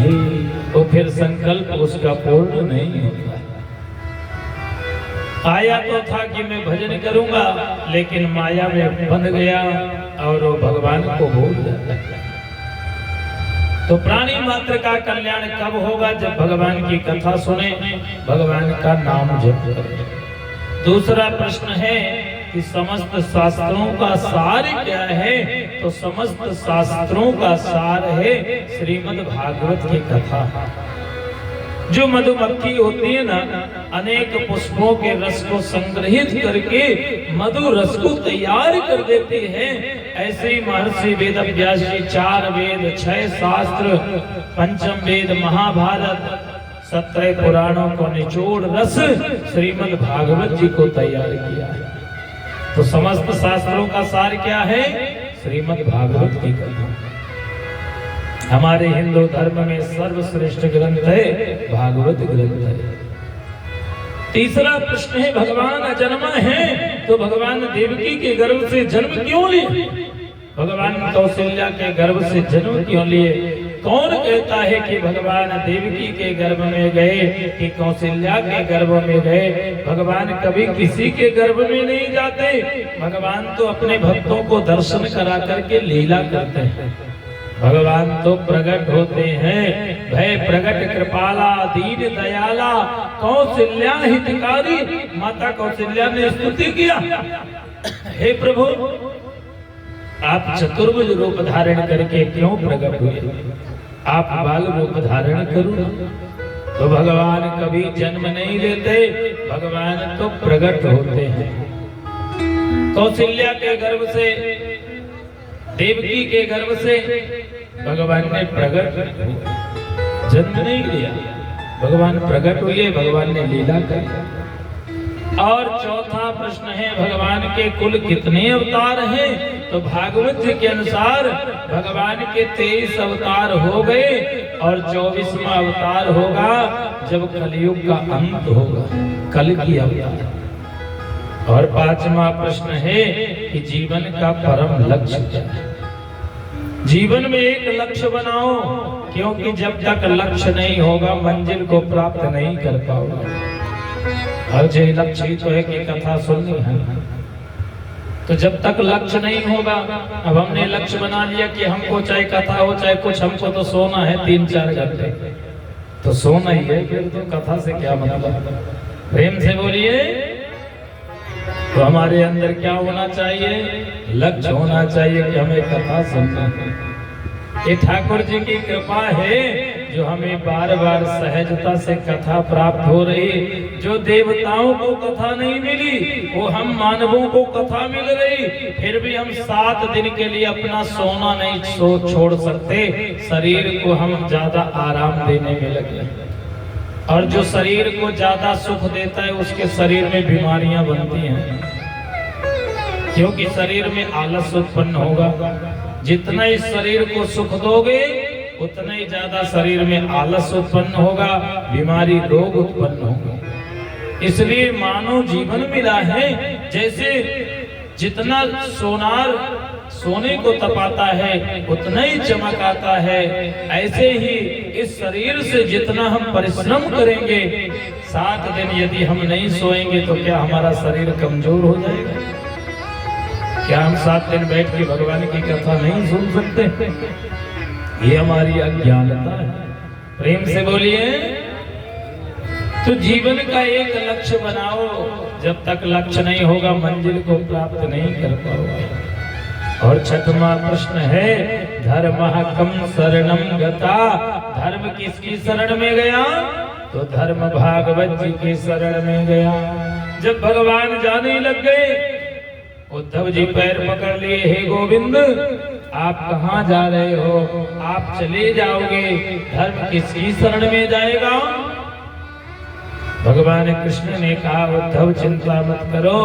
नहीं, वो फिर संकल्प उसका पूर्ण नहीं होता। आया तो था कि मैं भजन करूंगा, लेकिन माया में बंध गया और वो भगवान को भूल जाता है। तो प्राणी मात्र का कल्याण कब होगा? जब भगवान की कथा सुने, भगवान का नाम जप करें। दूसरा प्रश्न है कि समस्त शास्त्रों का सार क्या है? तो समस्त शास्त्रों का सार है श्रीमद् भागवत की कथा। जो मधुमक्खी होती है ना, अनेक पुष्पों के रस को संग्रहित करके मधु रस को तैयार कर देती है, ऐसे ही महर्षि वेद व्यास जी 4 वेद 6 शास्त्र, पंचम वेद महाभारत, 17 पुराणों को निचोड़ रस श्रीमद् भागवत जी को तैयार किया है। तो समस्त शास्त्रों का सार क्या है? श्रीमद् भागवत की कथा। हमारे हिंदू धर्म में सर्वश्रेष्ठ ग्रंथ है भागवत ग्रंथ है। तीसरा प्रश्न है, भगवान अजन्मा है तो भगवान देवकी के गर्भ से जन्म क्यों लिए? भगवान कौशल्या के गर्भ से जन्म क्यों लिए? कौन कहता है कि भगवान देवकी के गर्भ में गए कि कौशल्या के गर्भ में गए? भगवान कभी किसी के गर्भ में नहीं जाते। भगवान तो अपने भक्तों को दर्शन करा करके लीला करते हैं। भगवान तो प्रकट होते हैं, भय प्रकट कृपाला दीन दयाला कौशल्या हितकारी। माता कौशल्या ने स्तुति किया, हे प्रभु आप चतुर्भुज रूप धारण करके क्यों प्रकट हुए? आप बाल रूप धारण करो। तो भगवान कभी जन्म नहीं लेते, भगवान तो प्रकट होते हैं। कौशल्या के गर्भ से, देवकी के गर्भ से भगवान ने प्रकट, जन्म नहीं लिया, भगवान प्रकट हुए, भगवान ने लीला की। और चौथा प्रश्न है, भगवान के कुल कितने अवतार हैं? तो भागवत जी के अनुसार भगवान के 23 अवतार हो गए और 24वां अवतार होगा जब कलयुग का अंत होगा, कल की अवतार। और 5वां प्रश्न है कि जीवन का परम लक्ष्य क्या है? जीवन में एक लक्ष्य बनाओ, क्योंकि जब तक लक्ष्य नहीं होगा मंजिल को प्राप्त नहीं कर पाओगे। और जो लक्ष्य ही तो है कि कथा सुननी है, तो जब तक लक्ष्य नहीं होगा, अब हमने लक्ष्य बना लिया कि हमको चाहे कथा हो चाहे कुछ, हमको तो सोना है 3-4 घंटे, तो सोना ही है, फिर तो कथा से क्या मतलब? प्रेम से बोलिए। तो हमारे अंदर क्या होना चाहिए? लक्ष्य होना चाहिए कि हमें कथा सुनना है। ये ठाकुर जी की कृपा है जो हमें बार बार सहजता से कथा प्राप्त हो रही। जो देवताओं को कथा नहीं मिली वो हम मानवों को कथा मिल रही। फिर भी हम 7 दिन के लिए अपना सोना नहीं छोड़ सकते, शरीर को हम ज्यादा आराम देने में लगे। और जो शरीर को ज्यादा सुख देता है उसके शरीर में बीमारियां बनती हैं, क्योंकि शरीर में आलस उत्पन्न होगा। जितना इस शरीर को सुख दोगे उतना ही ज्यादा शरीर में आलस उत्पन्न होगा, बीमारी रोग उत्पन्न होगा। इसलिए मानव जीवन मिला है, जैसे जितना सोनार सोने को तपाता है उतना ही चमक आता है, ऐसे ही इस शरीर से जितना हम परिश्रम करेंगे, 7 दिन यदि हम नहीं सोएंगे तो क्या हमारा शरीर कमजोर हो जाएगा? क्या हम 7 दिन बैठ के भगवान की कथा नहीं सुन सकते? ये हमारी अज्ञानता है। प्रेम से बोलिए। तो जीवन का एक लक्ष्य बनाओ, जब तक लक्ष्य नहीं होगा मंजिल को प्राप्त नहीं कर पाओगे। और 6वां प्रश्न है, धर्मः कम शरणं गता। धर्म किसकी शरण में गया? तो धर्म भागवत जी की शरण में गया। जब भगवान जाने लग गए, उद्धव जी पैर पकड़ लिए, हे गोविंद आप कहाँ जा रहे हो? आप चले जाओगे, धर्म किसकी शरण में जाएगा? भगवान कृष्ण ने कहा, उद्धव चिंता मत करो,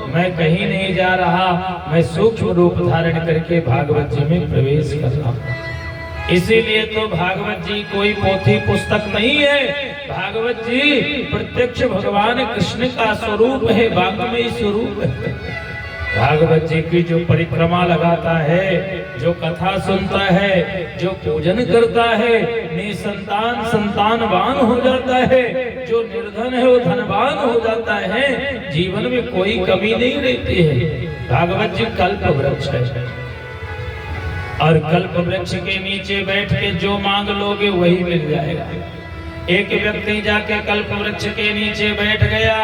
मैं कहीं नहीं जा रहा, मैं सूक्ष्म रूप धारण करके भागवत जी में प्रवेश कर रहा हूँ। इसीलिए तो भागवत जी कोई पोथी पुस्तक नहीं है, भागवत जी प्रत्यक्ष भगवान कृष्ण का स्वरूप है, वांग्मयी स्वरूप है। भागवत जी की जो परिक्रमा लगाता है जो कथा सुनता है, जो पूजन करता है, निसंतान संतानवान हो जाता है, जो निर्धन है वो धनवान हो जाता है, जीवन में कोई कमी नहीं रहती है। भागवत जी कल्प वृक्ष है और कल्प वृक्ष के नीचे बैठ के जो मांग लोगे वही मिल जाएगा। एक व्यक्ति जाके कल्प वृक्ष के नीचे बैठ गया,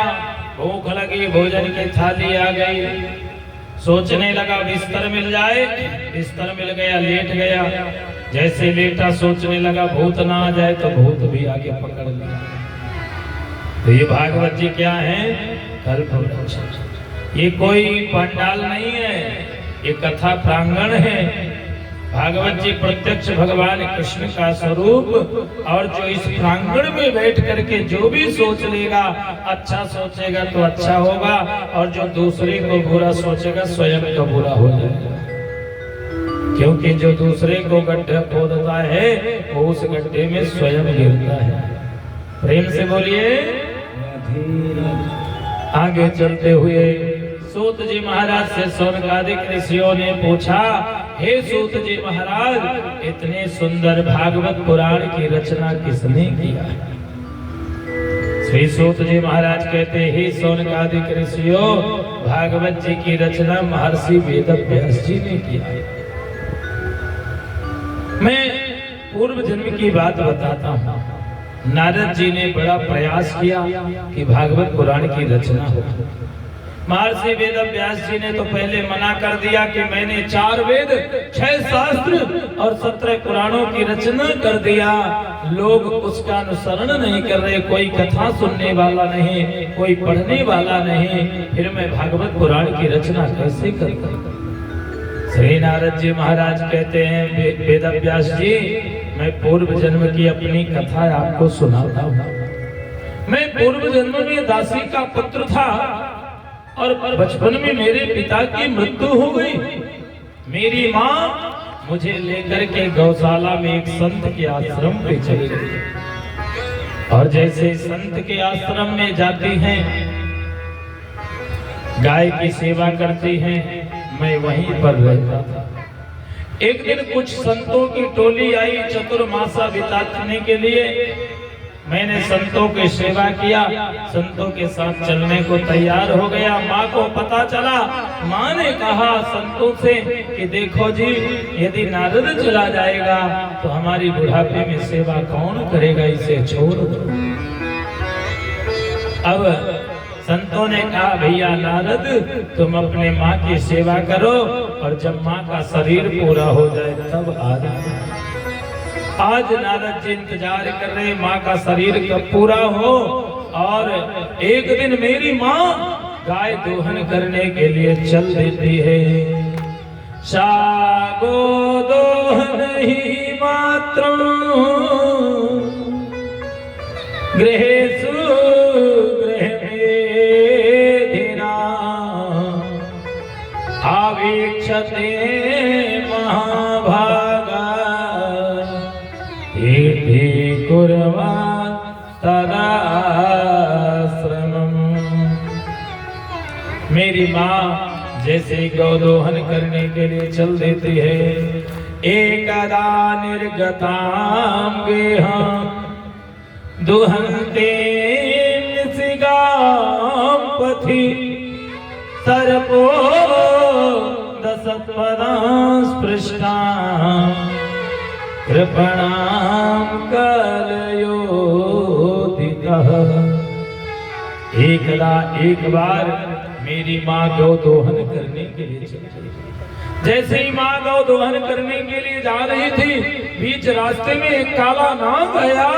भूख लगी, भोजन की थाली आ गई, सोचने लगा बिस्तर मिल जाए, बिस्तर मिल गया, लेट गया। जैसे लेटा सोचने लगा भूत ना आ जाए तो भूत भी आगे पकड़ लिया। तो ये भागवत जी क्या है? कल्प वृक्ष। ये कोई पंडाल नहीं है, ये कथा प्रांगण है। भागवत जी प्रत्यक्ष भगवान कृष्ण का स्वरूप, और जो इस प्रांगण में बैठ करके जो भी सोच लेगा, अच्छा सोचेगा तो अच्छा होगा, और जो दूसरे को बुरा सोचेगा स्वयं का बुरा हो जाएगा। क्योंकि जो दूसरे को गड्ढा खोदता है वो उस गड्ढे में स्वयं गिरता है। प्रेम से बोलिए। आगे चलते हुए सूत जी महाराज से शौनकादिक ऋषियों ने पूछा, हे सूत जी महाराज, इतने सुंदर भागवत पुराण की रचना किसने किया? श्री सूत जी महाराज कहते, हे शौनकादिक ऋषियों, भागवत जी की रचना महर्षि वेदव्यास जी ने किया। मैं पूर्व जन्म की बात बताता हूँ। नारद जी ने बड़ा प्रयास किया कि भागवत पुराण की रचना हो। महर्षि वेदव्यास जी ने तो पहले मना कर दिया कि मैंने 4 वेद, 6 शास्त्र और 17 पुराणों की रचना कर दिया। लोग उसका अनुसरण नहीं कर रहे, कोई कथा सुनने वाला नहीं, कोई पढ़ने वाला नहीं, फिर मैं भागवत पुराण की रचना कैसे करता? श्री नारद जी महाराज कहते हैं, वेदव्यास जी, मैं पूर्व जन्म की अपनी कथा आपको सुनाता हूँ। मैं पूर्व जन्म में दासी का पुत्र था और बचपन में मेरे पिता की मृत्यु हो गई। मेरी माँ मुझे लेकर के गौशाला में एक संत के आश्रम पे चली गई, और जैसे संत के आश्रम में जाती हैं, गाय की सेवा करती हैं, मैं वहीं पर रहता था। एक दिन कुछ संतों की टोली आई चतुर्मासा बिताने के लिए। मैंने संतों की सेवा किया, संतों के साथ चलने को तैयार हो गया। माँ को पता चला, माँ ने कहा संतों से कि देखो जी, यदि नारद चला जाएगा तो हमारी बुढ़ापे में सेवा कौन करेगा, इसे छोड़ दो। अब संतों ने कहा, भैया नारद, तुम अपने माँ की सेवा करो, और जब माँ का शरीर पूरा हो जाए तब आ जाए। आज नारद जी इंतजार कर रहे, माँ का शरीर कब पूरा हो। और एक दिन मेरी माँ गाय दोहन करने के लिए चल देती है। सागो दोहन ही मात्र गृहेषु गृहमेधिना आवीक्षते महाभागा कुर्वा तदाश्रमम्। मेरी माँ जैसे गौदोहन करने के लिए चल देती है, एकदा निर्गतां गेहं दुहन्ते निशिगां पथि सर्पो दशपदां स्पृष्टां कृपणां कलयोदितः। एक बार मेरी माँ गौ दोहन करने के लिए चली। जैसे ही माँ गौ दोहन करने के लिए जा रही थी, बीच रास्ते में एक काला नाग आया,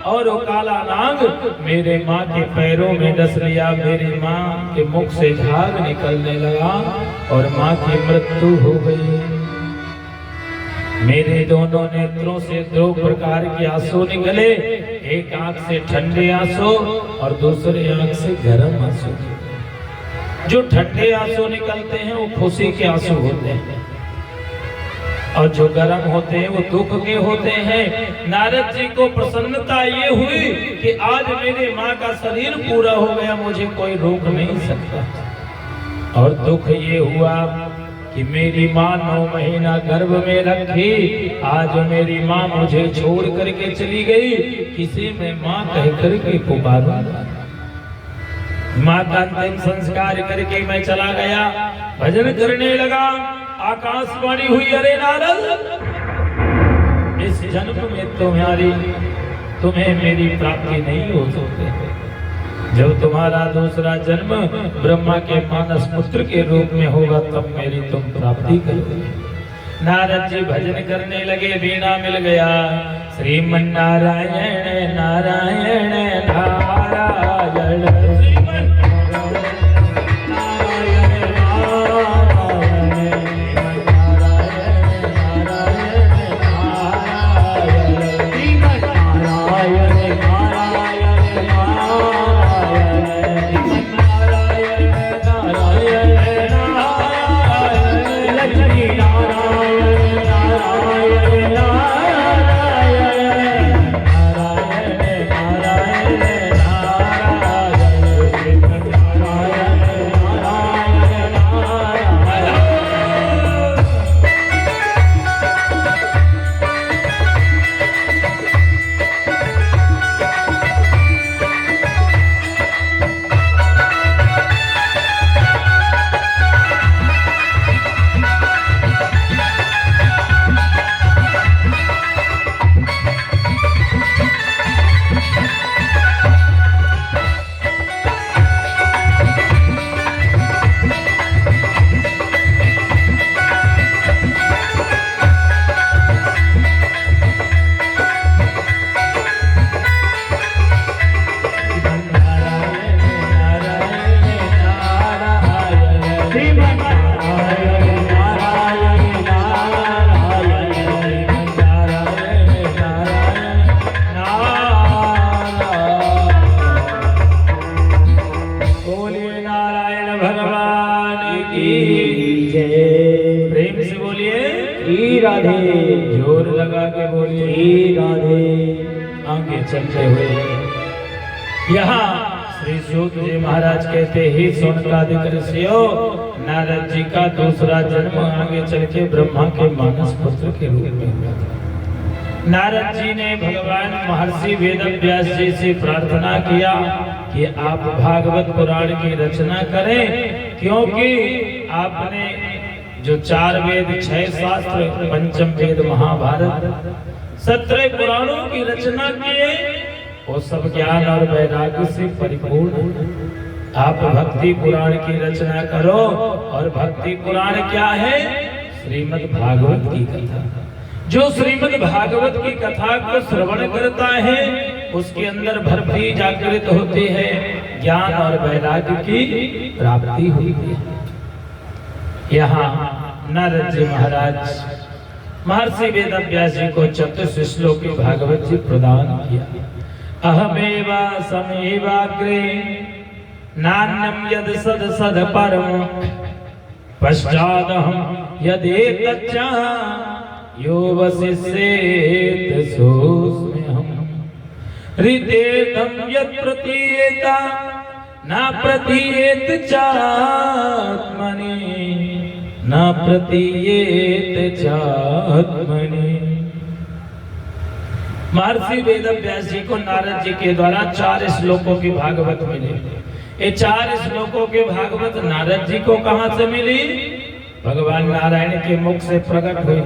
और वो काला नाग मेरे माँ के पैरों में डस लिया। मेरी माँ के मुख से झाग निकलने लगा और माँ की मृत्यु हो गई। मेरे दोनों नेत्रों से 2 प्रकार के आंसू निकले, एक आंख से ठंडे आंसू और दूसरे आंख से गर्म आंसू। जो ठंडे आंसू निकलते हैं वो खुशी के आंसू होते हैं, और जो गर्म होते हैं वो दुख के होते हैं। नारद जी को प्रसन्नता ये हुई कि आज मेरे माँ का शरीर पूरा हो गया, मुझे कोई रोक नहीं सकता। और दुख ये हुआ कि मेरी माँ 9 महीना गर्भ में रखी, आज मेरी माँ मुझे छोड़ करके चली गई, किसे मैं माँ कह करके पुकारूं। माँ का अंतिम संस्कार करके मैं चला गया, भजन करने लगा। आकाशवाणी हुई, अरे नारद, इस जन्म में तुम्हें मेरी प्राप्ति नहीं हो सकती। जब तुम्हारा दूसरा जन्म ब्रह्मा के मानस पुत्र के रूप में होगा, तब मेरी तुम प्राप्ति करोगे। नारद जी भजन करने लगे, वीणा मिल गया। श्रीमन नारायण नारायण नारायण, श्रीमन जोर लगा के बोलिए राधे। आगे चलते हुए यहाँ श्री सूत जी महाराज कहते ही सोनकादिक ऋषियों, नारद जी का दूसरा जन्म आगे चल के ब्रह्मा के मानस पुत्र के रूप में हुआ था। नारद जी ने भगवान महर्षि वेदव्यास जी से प्रार्थना किया कि आप भागवत पुराण की रचना करें, क्योंकि आपने जो 4 वेद 6 शास्त्र पंचम वेद महाभारत 17 पुराणों की रचना किए, वो सब ज्ञान और वैराग्य से परिपूर्ण। आप भक्ति पुराण की रचना करो, और भक्ति पुराण क्या है? श्रीमद् भागवत की कथा। जो श्रीमद् भागवत की कथा को श्रवण करता है, उसके अंदर भरपूरी जागृत होती है, ज्ञान और वैराग्य की प्राप्ति होती है। यहाँ नारद जी महाराज महर्षि वेदव्यास जी को 34 श्लोक की भागवत जी प्रदान किया। अहमेवा समेवाग्रे नान्यम यद सद सद परम पश्चादहम यदेतच्च यो वसिष्येत सोऽस्म्यहम् हृदेतं यत् प्रतीयेत न प्रतीयेत चात्मनि न प्रतीयेत चात्मनि। महर्षि वेदव्यास जी को नारद जी के द्वारा 4 श्लोकों की भागवत मिली। ये 4 श्लोकों के भागवत नारद जी को कहां से मिली? भगवान नारायण के मुख से प्रकट हुई,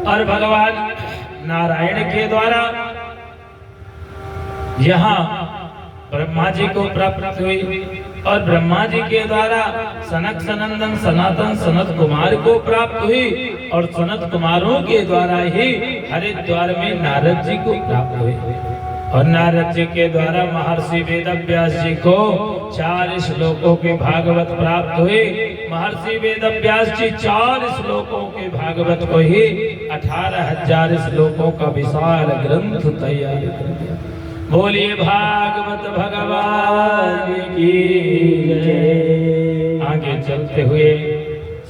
और भगवान नारायण के द्वारा यहाँ ब्रह्मा जी को प्राप्त हुई, और ब्रह्मा जी के द्वारा सनक सनंदन सनातन सनत कुमार को प्राप्त हुई, और सनत कुमारों के द्वारा ही हरिद्वार में नारद जी को प्राप्त हुई, और नारद जी के द्वारा महर्षि वेदव्यास जी को 4 श्लोकों के भागवत प्राप्त हुए। महर्षि वेदव्यास जी 4 श्लोकों के भागवत को ही 18,000 श्लोकों का विशाल ग्रंथ तैयार कर दिया। बोलिए भागवत भगवान की जय। आगे चलते हुए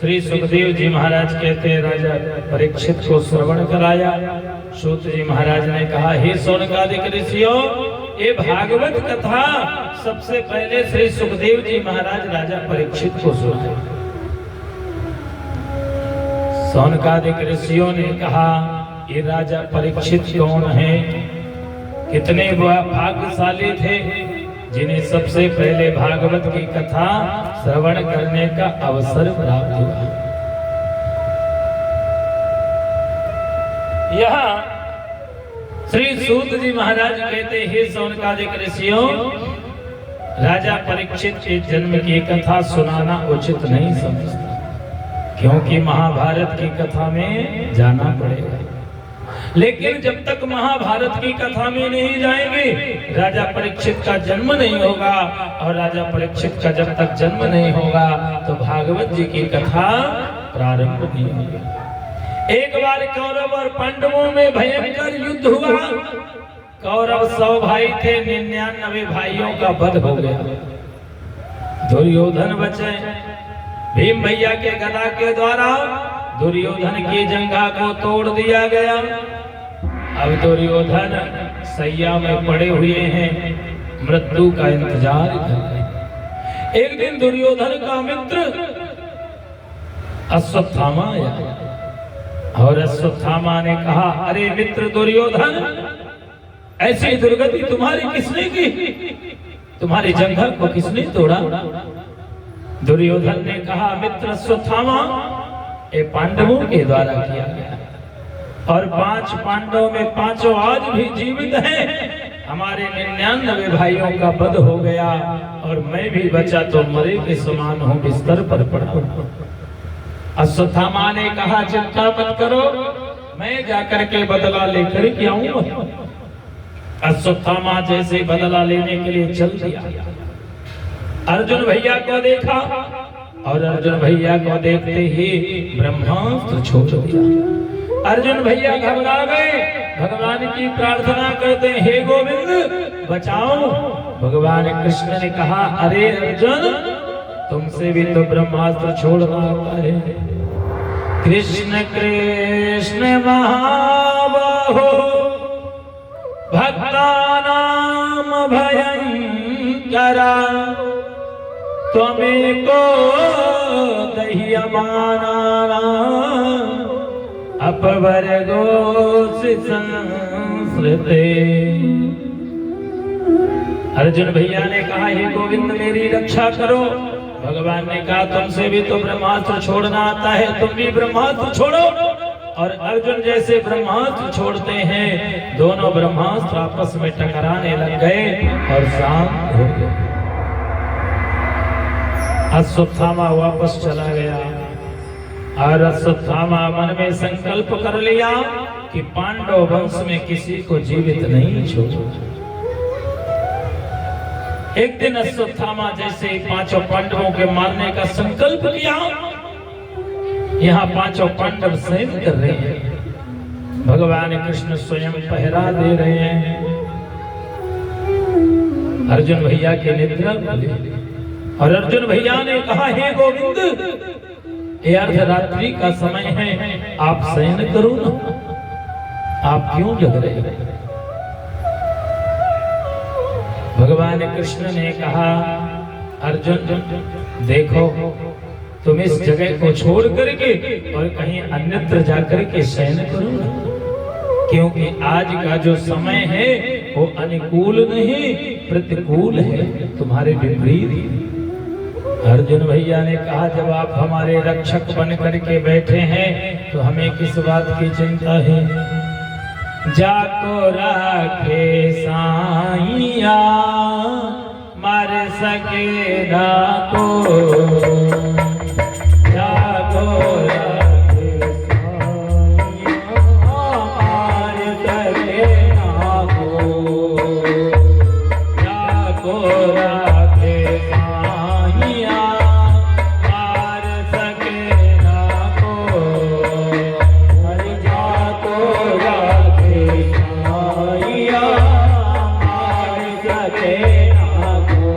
श्री सुखदेव जी महाराज कहते हैं, राजा परीक्षित को श्रवण कराया। सूत जी महाराज ने कहा, हे सौनकादिक ऋषियों, ये भागवत कथा सबसे पहले श्री सुखदेव जी महाराज राजा परीक्षित को सुनाए। सौनकादिक ऋषियों ने कहा ये राजा परीक्षित कौन है, कितने भाग्यशाली थे जिन्हें सबसे पहले भागवत की कथा श्रवण करने का अवसर प्राप्त हुआ। यहाँ श्री सूत जी महाराज कहते हैं, सौनकादिक ऋषियों, राजा परीक्षित के जन्म की कथा सुनाना उचित नहीं समझता, क्योंकि महाभारत की कथा में जाना पड़ेगा। लेकिन जब तक महाभारत की कथा में नहीं जाएंगे, राजा परीक्षित का जन्म नहीं होगा, और राजा परीक्षित का जब तक जन्म नहीं होगा तो भागवत जी की कथा प्रारंभ नहीं होगी। एक बार कौरव और पांडवों में भयंकर युद्ध हुआ। कौरव 100 भाई थे, 99 भाइयों का वध हो गया। दुर्योधन बचे। भीम भैया के गदा के द्वारा दुर्योधन की जंघा को तोड़ दिया गया। अब दुर्योधन सैया में पड़े हुए हैं, मृत्यु का इंतजार कर रहे हैं। एक दिन दुर्योधन का मित्र अश्वत्थामा आया, और अश्वत्थामा ने कहा, अरे मित्र दुर्योधन, ऐसी दुर्गति तुम्हारी किसने की? तुम्हारी जंघा को किसने तोड़ा? दुर्योधन ने कहा, मित्र अश्वत्थामा, ये पांडवों के द्वारा किया गया, और 5 पांडवों में 5 आज भी जीवित हैं। हमारे 99 भाइयों का वध हो गया, और मैं भी बचा तो मरे के समान हूं, बिस्तर पर पड़ा। अश्वत्थामा ने कहा, चिंता मत करो, मैं जाकर के बदला लेकर के आऊंगा। अश्वत्थामा जैसे बदला लेने के लिए चल दिया। अर्जुन भैया को देखा, और अर्जुन भैया को देखते ही ब्रह्मास्त्र छोड़ दिया। अर्जुन भैया घबरा गए, भगवान की प्रार्थना करते, हे गोविंद बचाओ। भगवान कृष्ण ने कहा, अरे अर्जुन, तुमसे भी तो ब्रह्मास्त्र छोड़ना आता है। कृष्ण कृष्ण महाबाहो भक्तानाम भयंकरा, त्वमेको दह्यमाना अपवर्गोऽसि संस्कृते। अर्जुन भैया ने कहा, हे गोविंद मेरी रक्षा करो। भगवान ने कहा, तुमसे भी तो ब्रह्मास्त्र छोड़ना आता है, तुम भी ब्रह्मास्त्र छोड़ो। और अर्जुन जैसे ब्रह्मास्त्र छोड़ते हैं, दोनों ब्रह्मास्त्र आपस में टकराने लग गए और शांत हो गए। अश्वत्थामा वापस चला गया, और अश्वत्थामा मन में संकल्प कर लिया कि पांडव वंश में किसी को जीवित नहीं छोड़ूंगा। एक दिन अश्वत्थामा जैसे 5 पांडवों के मारने का संकल्प किया। यहाँ 5 पांडव सैन कर रहे हैं, भगवान कृष्ण स्वयं पहरा दे रहे हैं। अर्जुन भैया के निद्रा खुली, और अर्जुन भैया ने कहा, हे गोविंद, ये अर्धरात्रि का समय है, आप शयन करो ना, आप क्यों जग रहे हैं? भगवान कृष्ण ने कहा, अर्जुन देखो, तुम इस जगह को छोड़ करके और कहीं अन्यत्र जाकर के शयन करो ना, क्योंकि आज का जो समय है वो अनुकूल नहीं, प्रतिकूल है, तुम्हारे विपरीत। अर्जुन भैया ने कहा, जब आप हमारे रक्षक बन करके बैठे हैं तो हमें किस बात की चिंता है? जाको राखे साईया, मार सके ना को। जाको राखे साईया, मार सके ना को। जाको राखे साईया, मार सके ना को। हरि जाको राखे साईया, मार सके ना को।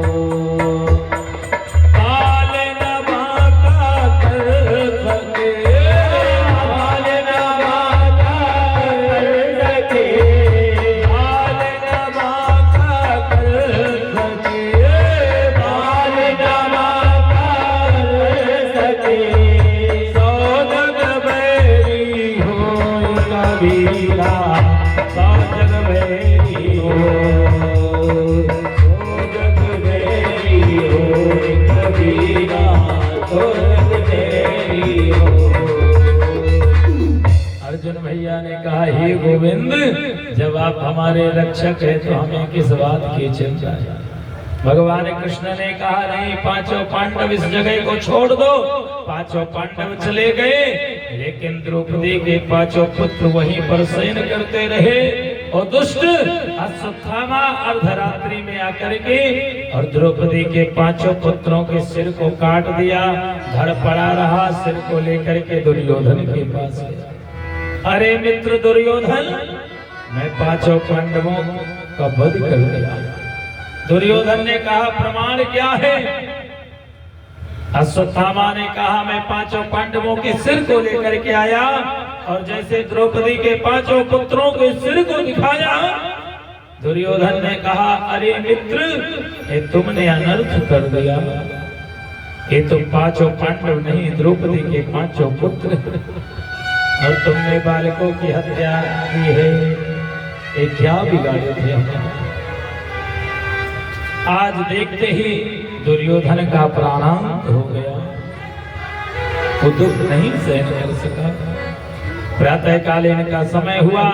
हमारे रक्षक है तो हमें किस बात की चिंता है। भगवान कृष्ण ने कहा नहीं, पांचों पांडव इस जगह को छोड़ दो। पांचों पांडव चले गए, लेकिन द्रौपदी के पांचों पुत्र वहीं पर शयन करते रहे। और दुष्ट अश्वत्थामा अर्धरात्रि में आकर के और द्रौपदी के पांचों पुत्रों के सिर को काट दिया। धड़ पड़ा रहा, सिर को लेकर के दुर्योधन के पास गया। अरे मित्र दुर्योधन, मैं पांचों पांडवों का वध कर दिया। दुर्योधन ने कहा प्रमाण क्या है? अश्वत्थामा ने कहा मैं पांचों पांडवों के सिर को लेकर के आया और जैसे द्रौपदी के पांचों पुत्रों के सिर को दिखाया। दुर्योधन ने कहा अरे मित्र, ये तुमने अनर्थ कर दिया। ये तो पांचों पांडव नहीं, द्रौपदी के पांचों पुत्र, और तुमने बालकों की हत्या की है। ये क्या बिगाड़े थे हमने? आज देखते ही दुर्योधन का प्राणांत हो गया। वो दुख नहीं सहन कर सका। प्रातः कालीन का समय हुआ,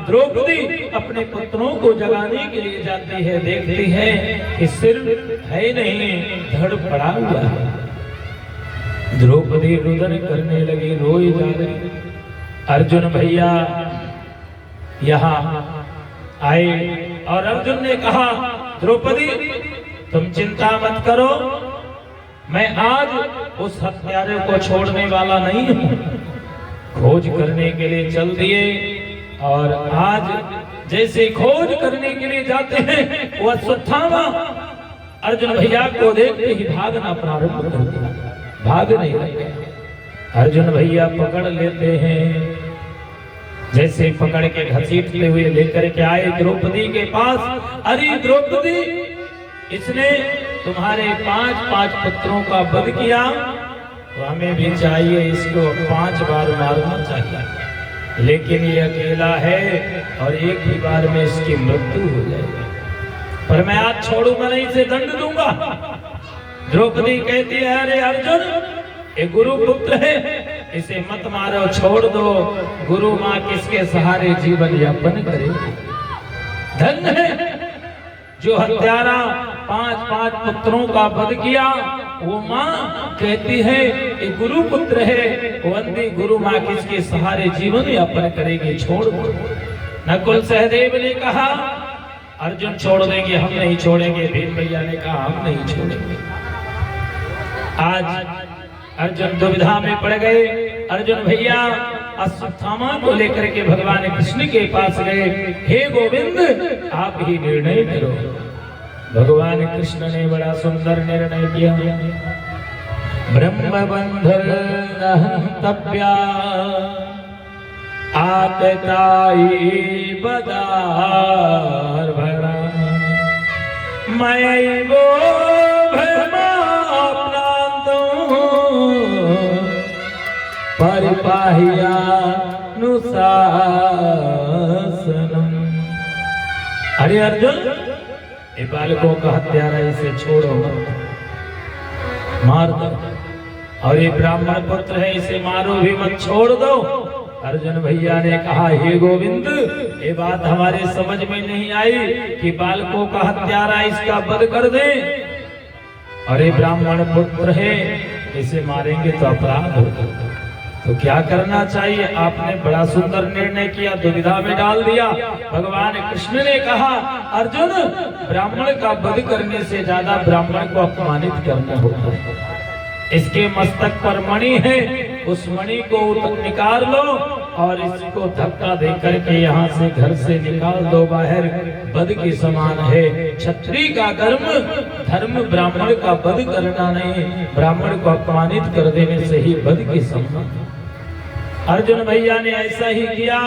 द्रौपदी अपने पुत्रों को जगाने के लिए जाती है। देखती है कि सिर है नहीं, धड़ पड़ा हुआ है। द्रौपदी रुदन करने लगी, रोई जा रही। अर्जुन भैया यहाँ आए और अर्जुन ने कहा द्रौपदी तुम चिंता मत करो, मैं आज उस हत्यारे को छोड़ने वाला नहीं हूँ। खोज करने के लिए चल दिए और आज जैसे खोज करने के लिए जाते हैं वो अश्वत्थामा अर्जुन भैया को देखते ही भागना प्रारंभ कर दिया। भागने लगे। अर्जुन भैया पकड़ लेते हैं, जैसे पकड़ के घसीटते हुए लेकर के आए द्रौपदी के पास। अरे द्रौपदी, इसने तुम्हारे 5 पुत्रों का वध किया, तो हमें भी चाहिए इसको 5 बार मारना चाहिए, लेकिन ये अकेला है और एक ही बार में इसकी मृत्यु हो जाएगी। पर मैं आज छोड़ूंगा नहीं, इसे दंड दूंगा। द्रौपदी कहती है अरे अर्जुन, ये गुरु पुत्र है, इसे मत मारो, छोड़ दो। गुरु माँ किसके सहारे जीवन यापन करेगी? धन्य है जो हत्यारा 5 पुत्रों का वध किया। वो माँ कहती है ये गुरु पुत्र है, वंदी गुरु माँ किसके सहारे जीवन यापन करेगी, छोड़ दो। नकुल सहदेव ने कहा अर्जुन छोड़ देंगे, हम नहीं छोड़ेंगे। भीम भैया ने कहा हम नहीं छोड़ेंगे। आज अर्जुन दुविधा में पड़ गए। अर्जुन भैया अश्वत्थामा को लेकर के भगवान कृष्ण के पास गए। हे गोविंद, आप ही निर्णय करो। भगवान कृष्ण ने बड़ा सुंदर निर्णय किया। ब्रह्म बंधन हंतव्या आतताई बदार भरा मैं वो परिपाहिया नुशासनम। अरे अर्जुन, ये बालकों का हत्यारा, इसे छोड़ो मत, मार दो। और ये ब्राह्मण पुत्र है, इसे मारो भी मत, छोड़ दो। अर्जुन भैया ने कहा हे गोविंद, ये बात हमारे समझ में नहीं आई कि बालकों का हत्यारा इसका वध कर दे। अरे ब्राह्मण पुत्र है, इसे मारेंगे तो अपराध होगा। तो क्या करना चाहिए? आपने बड़ा सुंदर निर्णय किया, दुविधा में डाल दिया। भगवान कृष्ण ने कहा अर्जुन, ब्राह्मण का वध करने से ज्यादा ब्राह्मण को अपमानित करना होता है। इसके मस्तक पर मणि है, उस मणि को निकाल लो और इसको धक्का दे करके यहाँ से घर से निकाल दो बाहर। वध के समान है। क्षत्रिय का धर्म ब्राह्मण का वध करना नहीं, ब्राह्मण को अपमानित कर देने से ही वध के समान। अर्जुन भैया ने ऐसा ही किया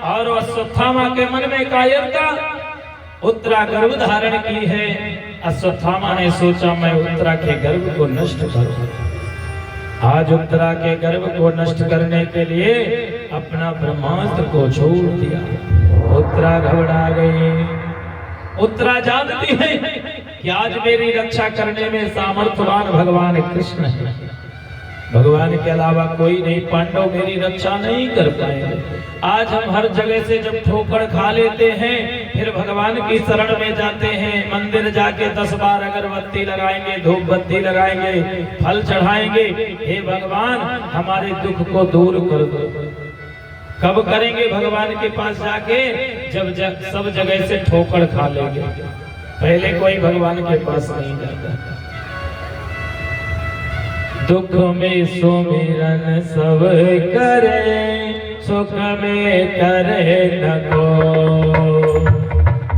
और अश्वत्थामा के मन में कायरता, उत्तरा गर्भ धारण की है। अश्वत्थामा ने सोचा मैं उत्तरा के गर्भ को नष्ट करूं। आज उत्तरा के गर्भ को नष्ट करने के लिए अपना ब्रह्मास्त्र को छोड़ दिया। उत्तरा घबरा गई। उत्तरा जानती है कि आज मेरी रक्षा करने में सामर्थ्यवान भगवान कृष्ण है, भगवान के अलावा कोई नहीं। पांडव मेरी रक्षा नहीं कर पाएंगे। आज हम हर जगह से जब ठोकर खा लेते हैं फिर भगवान की शरण में जाते हैं, मंदिर जाके 10 बार अगरबत्ती लगाएंगे, धूप बत्ती लगाएंगे, फल चढ़ाएंगे, हे भगवान हमारे दुख को दूर कर दो। कब करेंगे भगवान के पास जाके? जब सब जगह से ठोकर खा लेंगे। पहले कोई भगवान के पास नहीं जाता। दुख में सुमिरन सब करे, सुख में करे न को।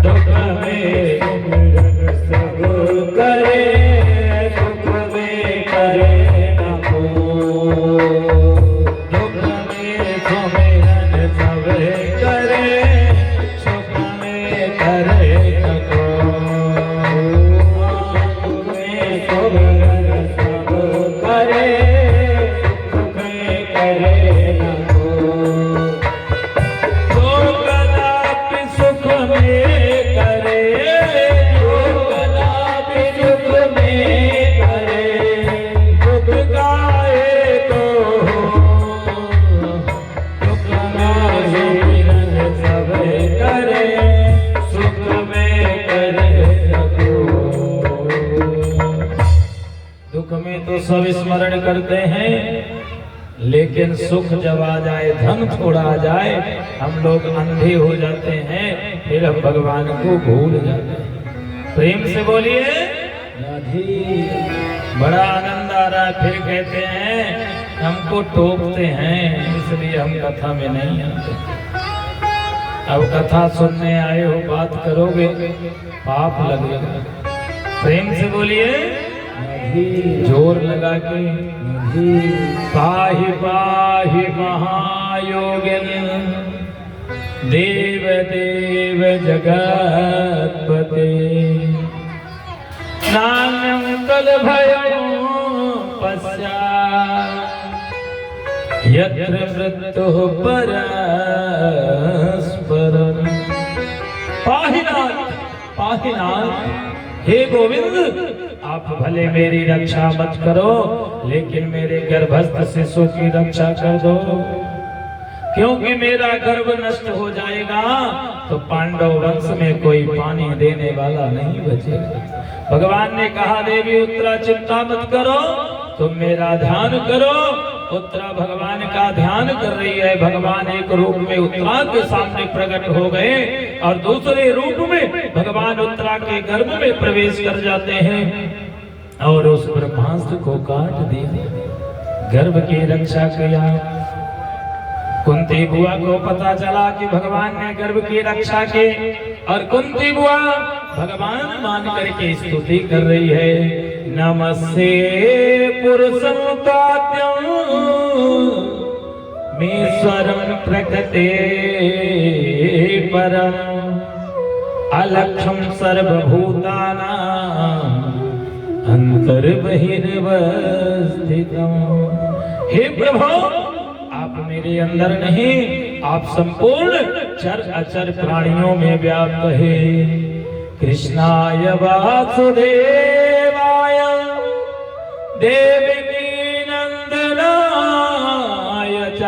दुख में सुमिरन सब करे, सुख में करे न को। दुख में सुमिरन सब करे, सुख में करे न को। दुख में सुमिरन सब करे, सुख में करे न को। जो कदापि सुख में करे, जो कदापि सुख में करे, दुख गाए तो दुख में सुमिरन सब करे, सुख में करे न को। दुख में तो सब स्मरण करते हैं, लेकिन सुख जब आ जाए, धन थोड़ा आ जाए, हम लोग अंधे हो जाते हैं, फिर हम भगवान को भूल जाते हैं। प्रेम से बोलिए राधे। बड़ा आनंद आ रहा है। फिर कहते हैं हमको टोकते हैं, इसलिए हम कथा में नहीं आते। अब कथा सुनने आए हो, बात करोगे पाप लगेगा। प्रेम से बोलिए जोर लगा के। पाहि पाहि महायोगिन, देव देव जगतपते। नान्यं कल भयं पश्चात्, यत्र मृत्युः परस्परम्। पाहिनाथ पाहिनाथ, हे गोविंद आप भले मेरी रक्षा मत करो, लेकिन मेरे गर्भस्थ शिशु की रक्षा कर दो, क्योंकि मेरा गर्भ नष्ट हो जाएगा तो पांडव वंश में कोई पानी देने वाला नहीं बचेगा। भगवान ने कहा देवी उत्तरा चिंता मत करो, तुम मेरा ध्यान करो। उत्तरा भगवान का ध्यान कर रही है। भगवान एक रूप में उत्तरा के सामने प्रकट हो गए और दूसरे रूप में भगवान उत्तरा के गर्भ में प्रवेश कर जाते हैं और उस ब्रह्मास्त्र को काट दिया, गर्भ की रक्षा किया। कुंती बुआ को पता चला कि भगवान ने गर्भ की रक्षा की, और कुंती बुआ भगवान मान करके स्तुति कर रही है। नमस्ते पुरुषं पाद्यं मीश्वरं प्रकृते परम, अलक्षं सर्वभूतानां अंतर्बहिर्वस्थितम्। हे प्रभु आप मेरे अंदर नहीं, आप संपूर्ण चर अचर प्राणियों में व्याप्त है। कृष्णाय वासुदेवाय देवकी नंदनाय च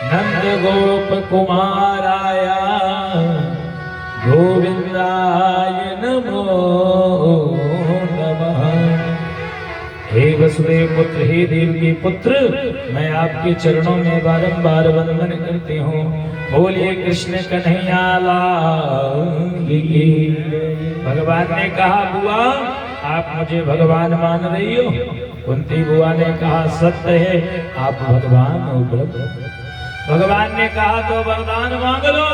नंद गोप कुमाराय गोविंदाय नमो नमः। हे वसुदेव पुत्र, हे देवकी पुत्र, मैं आपके चरणों में बारंबार वंदन करती हूँ। बोलिए कृष्ण कन्हैया लाल की। भगवान ने कहा बुआ आप मुझे भगवान मान रही हो? कुंती बुआ ने कहा सत्य है, आप भगवान हो प्रभु। भगवान ने कहा तो वरदान मांग लो,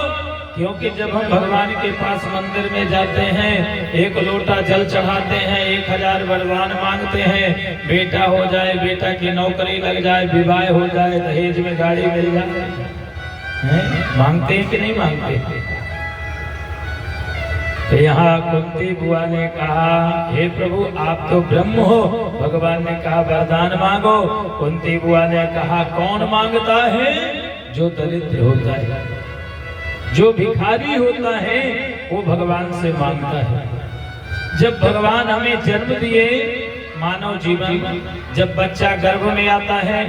क्योंकि जब हम भगवान के पास मंदिर में जाते हैं, एक लोटा जल चढ़ाते हैं, 1000 वरदान मांगते हैं, बेटा हो जाए, बेटा की नौकरी लग जाए, विवाह हो जाए, दहेज में गाड़ी मिल जाए, मांगते हैं कि नहीं मांगते? तो यहाँ कुंती बुआ ने कहा हे प्रभु आप तो ब्रह्म हो। भगवान ने कहा वरदान मांगो। कुंती बुआ ने कहा कौन मांगता है? जो दरिद्र होता है, जो भिखारी होता है, वो भगवान से मांगता है। जब भगवान हमें जन्म दिए, मानव जीवन, जब बच्चा गर्भ में आता है,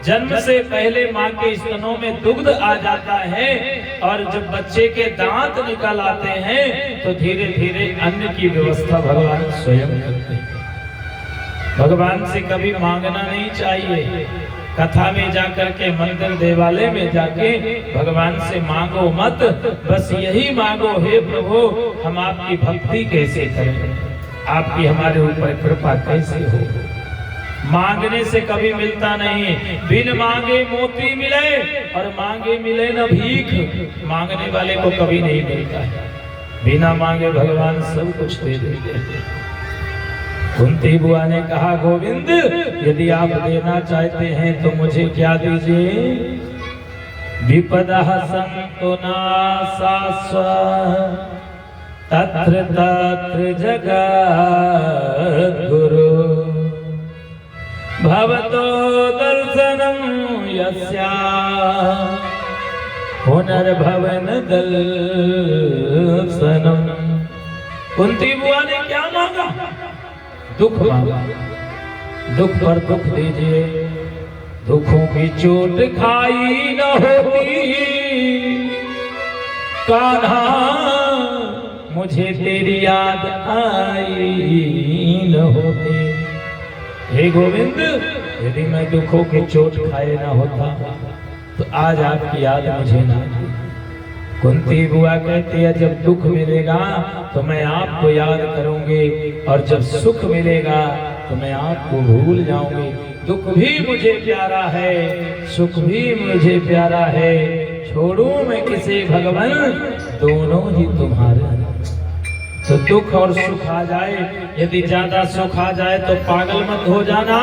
जन्म से पहले माँ के स्तनों में दुग्ध आ जाता है, और जब बच्चे के दांत निकल आते हैं तो धीरे धीरे अन्न की व्यवस्था भगवान स्वयं करते हैं। भगवान से कभी मांगना नहीं चाहिए। कथा में जाकर के मंदिर देवालय में जाके भगवान से मांगो मत, बस यही मांगो, हे प्रभु हम आपकी भक्ति कैसे करें, आपकी हमारे ऊपर कृपा कैसे हो। मांगने से कभी मिलता नहीं। बिन मांगे मोती मिले और मांगे मिले न भीख। मांगने वाले को कभी नहीं मिलता है। बिना मांगे भगवान सब कुछ दे देते हैं। कुंती बुआ ने कहा, गोविंद यदि आप देना चाहते हैं तो मुझे क्या दीजिए। विपदः सन्तु नासास्व तत्र तत्र जगद्गुरु भवतो दर्शनं यस्या पुनर्भवन दर्शनम। कुंती बुआ ने क्या मांगा? दुख मांगा। दुख पर दुख दीजिए। दुखों की चोट खाई न होती कान्हा, मुझे तेरी याद आई न होती। हे गोविंद यदि मैं दुखों की चोट खाए ना होता तो आज आपकी याद मुझे ना आती। कुंती बुआ कहती है, जब दुख मिलेगा तो मैं आपको याद करूंगी और जब सुख मिलेगा तो मैं आपको भूल जाऊंगी। दुख भी मुझे प्यारा है, सुख भी मुझे प्यारा है। छोड़ूं मैं किसे भगवान, दोनों ही तुम्हारे। तो दुख और सुख आ जाए, यदि ज्यादा सुख आ जाए तो पागल मत हो जाना,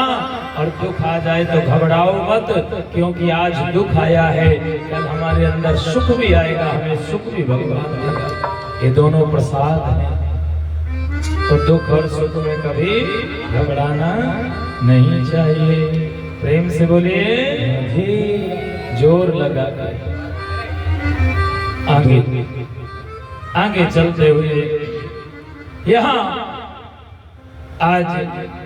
और दुख आ जाए तो घबराओ मत, क्योंकि आज दुख आया है कल हमारे अंदर सुख भी आएगा, हमें सुख भी भगवान देगा। ये दोनों प्रसाद हैं। तो दुख और सुख में कभी घबराना नहीं चाहिए। प्रेम से बोलिए जी, जोर लगा कर। आगे आगे चलते हुए यहाँ आज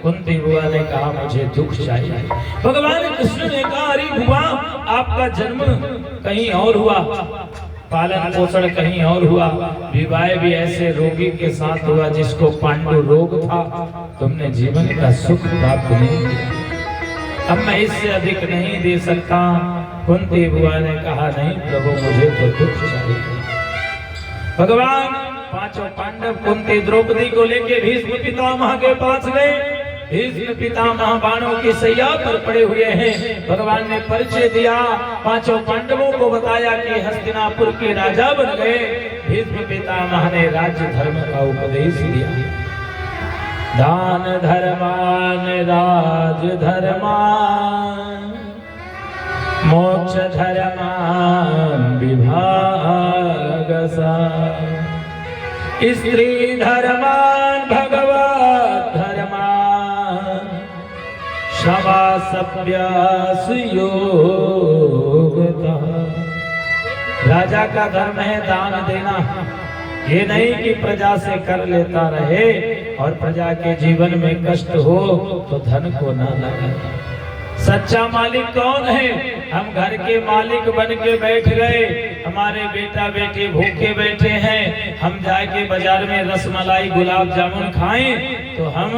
कुंती बुआ ने कहा, मुझे दुख चाहिए। भगवान कृष्ण ने कहा, अरे बुआ आपका जन्म कहीं और हुआ, पालन पोषण कहीं और हुआ, विवाह भी ऐसे रोगी के साथ हुआ जिसको पांडु रोग था। तुमने जीवन का सुख प्राप्त नहीं किया। अब मैं इससे अधिक नहीं दे सकता। कुंती बुआ ने कहा, नहीं प्रभु मुझे तो दुख चाहिए। भगवान पांचों पांडव कुंती द्रौपदी को लेके भीष्म पितामह के पास गए। भीष्म पितामह बाणों की सैया पर पड़े हुए हैं। भगवान ने परिचय दिया, पांचों पांडवों को बताया कि हस्तिनापुर के राजा बन गए। भीष्म पितामह ने राज्य धर्म का उपदेश दिया। दान धर्मान राज धर्मान मोक्ष धर्मान विभागसा स्त्री धर्मान भगवत धर्मान क्षमा सभ्यास योगता। राजा का धर्म है दान देना। ये नहीं कि प्रजा से कर लेता रहे और प्रजा के जीवन में कष्ट हो तो धन को ना लगाए। सच्चा मालिक कौन है? हम घर के मालिक बन के बैठ गए, हमारे बेटा बेटे भूखे बैठे हैं, हम जाके बाजार में रसमलाई गुलाब जामुन खाएं तो हम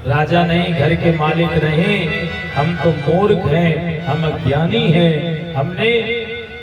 राजा नहीं, घर के मालिक नहीं। हम तो मूर्ख हैं, हम अज्ञानी हैं। हमने